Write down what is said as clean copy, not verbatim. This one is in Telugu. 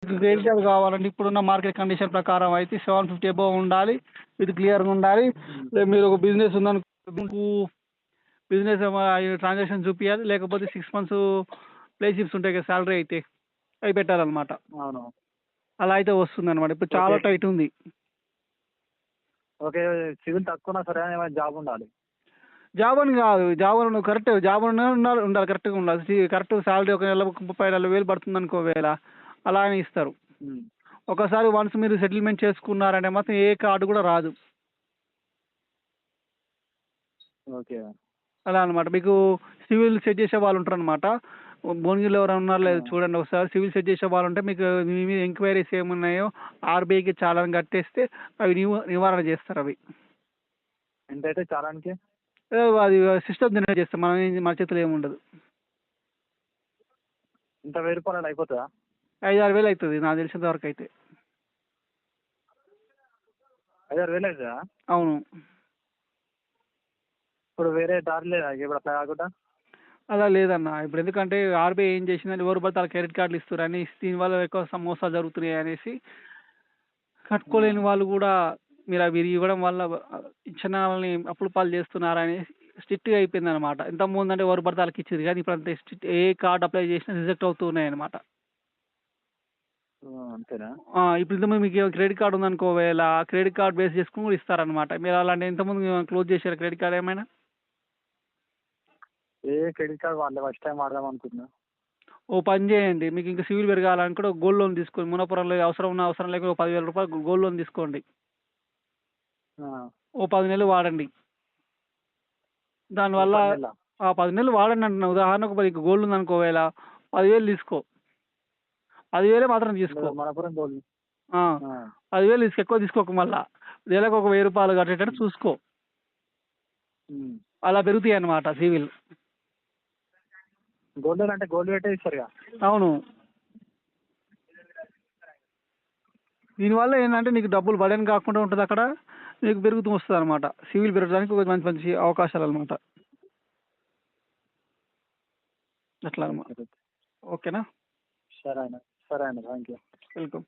క్రెడిట్ కార్డ్ కావాలంటే ఇప్పుడున్న మార్కెట్ కండిషన్ ప్రకారం అయితే 750 అబోవ్ ఉండాలి. ఇది క్లియర్గా ఉండాలి. లేదు మీరు ఒక బిజినెస్ ఉందనుకో, మీకు బిజినెస్ ట్రాన్సాక్షన్ చూపించాలి. లేకపోతే 6 months ప్లే షిప్స్ ఉంటాయి కదా, శాలరీ అయితే అవి పెట్టాలన్నమాట. అవును. అలా అయితే వస్తుంది అనమాట. ఇప్పుడు చాలా ఓకే. టైట్ ఉంది. ఓకే. సివిల్ తక్కువనా సరే ఏమైనా జాబ్ ఉండాలి. జాబ్ అని కాదు, జాబ్ నువ్వు కరెక్ట్ జాబ్ ఉండాలి కరెక్ట్గా ఉండాలి. కరెక్ట్ శాలరీ ఒక నెల 30-40 వేలు పడుతుంది అనుకో వేళ, అలా అని ఇస్తారు. ఉమ్. ఒకసారి వన్స్ మీరు సెటిల్మెంట్ చేసుకున్నారంటే మాత్రం ఏ కార్డు కూడా రాదు. ఓకే. అలా అనమాట. మీకు సివిల్ సెట్ చేసే వాళ్ళు ఉంటారు అనమాట. భువనగిరిలో ఎవరైనా ఉన్నారో లేదు చూడండి ఒకసారి. సివిల్ సెట్ చేసే వాళ్ళు ఉంటే మీకు మీ మీద ఎంక్వైరీస్ ఏమున్నాయో ఆర్బీఐకి చాలాన్ కట్టేస్తే అవి నివారణ చేస్తారు అవి. ఎంతైతే చాలానికి అది సిస్టమ్ జనరేట్ చేస్తాం, మన చేతిలో ఏముండదు. ఇంత 1000 రూపాయలు అయిపోతుందా? 5-6 వేలు అవుతుంది నాకు తెలిసినంత వరకు అయితే. 5-6 వేలు అవుతుందా? అవును. ఇప్పుడు వేరే దారి లేదా ఇప్పుడు అట్లా కాకుండా? అలా లేదన్న. ఇప్పుడు ఎందుకంటే ఆర్బీఐ ఏం చేసిందంటే ఎవరు పడితే వాళ్ళ క్రెడిట్ కార్డులు ఇస్తున్నారు దీనివల్ల ఎక్కువ మోసాలు జరుగుతున్నాయి అనేసి కట్టుకోలేని వాళ్ళు కూడా మీరు అవి ఇవ్వడం వల్ల ఇచ్చిన వాళ్ళని అప్పుల పాలు చేస్తున్నారనేసి స్ట్రిక్ట్గా అయిపోయింది అనమాట. ఇంతకుముందు అంటే ఎవరు పడితే వాళ్ళకి ఇచ్చేది, కానీ ఇప్పుడు అంతే స్ట్రిక్ట్. ఏ కార్డు అప్లై చేసినా రిజెక్ట్ అవుతున్నాయి అనమాట. అంతేనా? ఇప్పుడు ఇంతకుముందు మీకు క్రెడిట్ కార్డు ఉందనుకో, వేళ క్రెడిట్ కార్డ్ బేస్ చేసుకుని కూడా ఇస్తారనమాట. మీరు అలాంటి ఇంతకుముందు క్లోజ్ చేశారు క్రెడిట్ కార్డ్ ఏమైనా? ఏ క్రెడిట్ కార్డ్ వాళ్ళే ఫస్ట్ టైం వాడదాం అనుకుంటున్నా. ఓ పని చేయండి, మీకు ఇంకా సివిల్ పెరగాలనుకుంటే ఒక గోల్డ్ లోన్ తీసుకోండి. మునపురంలో అవసరం లేకుండా 10,000 రూపాయలు గోల్డ్ లోన్ తీసుకోండి. ఓ 10 నెలలు వాడండి. దానివల్ల 10 నెలలా? 10 నెలలు వాడండి అంటున్నా. ఉదాహరణకు మీకు గోల్డ్ ఉందనుకో, వేళ 10,000 తీసుకో. 10,000 మాత్రం తీసుకో. మనపురం గోల్డ్. 10,000 తీసుకో, ఎక్కువ తీసుకోక. మళ్ళా నెలకు ఒక 1000 రూపాయలు కట్టేటట్టు చూసుకో. అలా పెరుగుతాయి అన్నమాట సివిల్. గోల్డ్ లోన్ అంటే గోల్డ్ పెట్టే ఇస్తారుగా? అవును. దీనివల్ల ఏంటంటే నీకు డబ్బులు బడెన్ కాకుండా ఉంటుంది, అక్కడ నీకు పెరుగుతూ వస్తుంది అనమాట. సివిల్ పెరగడానికి ఒక మంచి మంచి అవకాశాలు అనమాట. అట్లా అనమాట. ఓకేనా? సరే అన్న. సరే అన్న, థ్యాంక్ యూ. వెల్కమ్.